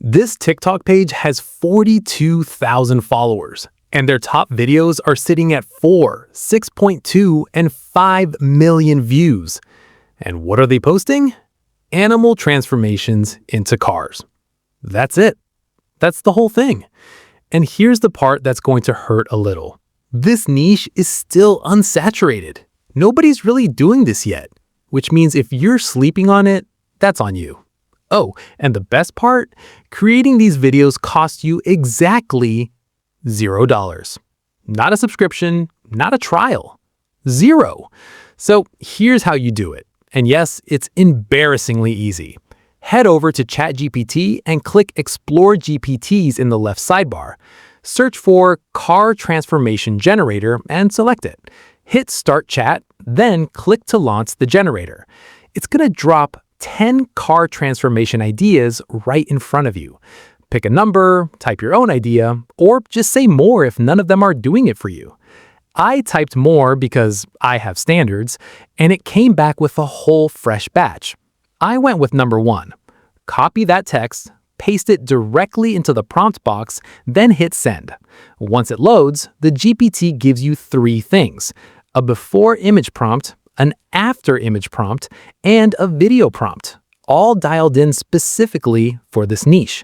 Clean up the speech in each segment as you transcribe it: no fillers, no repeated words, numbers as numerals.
This TikTok page has 42,000 followers, and their top videos are sitting at 4, 6.2, and 5 million views. And what are they posting? Animal transformations into cars. That's it. That's the whole thing. And here's the part that's going to hurt a little. This niche is still unsaturated. Nobody's really doing this yet, which means if you're sleeping on it, that's on you. Oh, and the best part? Creating these videos costs you exactly $0. Not a subscription, not a trial. 0. So here's how you do it. And yes, it's embarrassingly easy. Head over to ChatGPT and click Explore GPTs in the left sidebar. Search for Car Transformation Generator and select it. Hit Start Chat, then click to launch the generator. It's going to drop 10 car transformation ideas right in front of you. Pick a number, type your own idea, or just say more if none of them are doing it for you. I typed more because I have standards, and it came back with a whole fresh batch. I went with number 1. Copy that text, paste it directly into the prompt box, then hit send. Once it loads, the GPT gives you 3 things: a before image prompt, an after image prompt, and a video prompt, all dialed in specifically for this niche.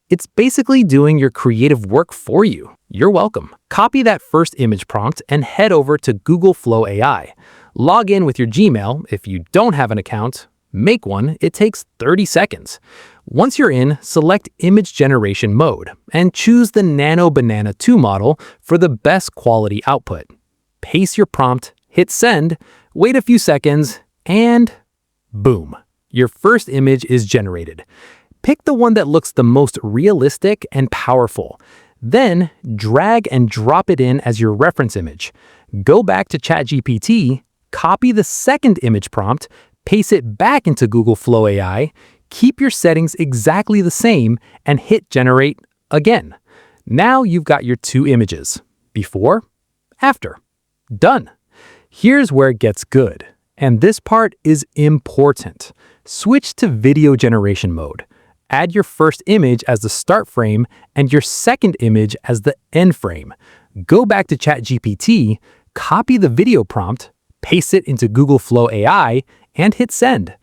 It's basically doing your creative work for you. You're welcome. Copy that first image prompt and head over to Google Flow AI. Log in with your Gmail. If you don't have an account, make one. It takes 30 seconds. Once you're in, select Image Generation Mode and choose the Nano Banana 2 model for the best quality output. Paste your prompt, hit send, wait a few seconds, and boom, your first image is generated. Pick the one that looks the most realistic and powerful. Then drag and drop it in as your reference image. Go back to ChatGPT, copy the second image prompt, paste it back into Google Flow AI, keep your settings exactly the same, and hit generate again. Now you've got your 2 images. Before, after. Done. Here's where it gets good, and this part is important. Switch to video generation mode. Add your first image as the start frame and your second image as the end frame. Go back to ChatGPT, copy the video prompt, paste it into Google Flow AI, and hit send.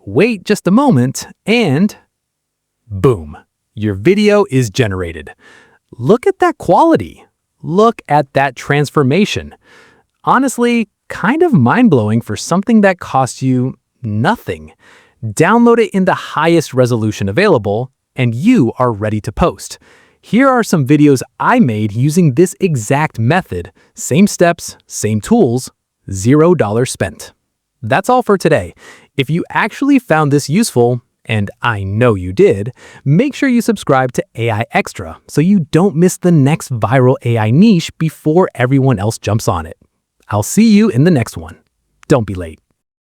Wait just a moment, and boom, your video is generated. Look at that quality. Look at that transformation. Honestly, kind of mind-blowing for something that costs you nothing. Download it in the highest resolution available, and you are ready to post. Here are some videos I made using this exact method. Same steps, same tools, $0 spent. That's all for today. If you actually found this useful, and I know you did, make sure you subscribe to AI Extra so you don't miss the next viral AI niche before everyone else jumps on it. I'll see you in the next one. Don't be late.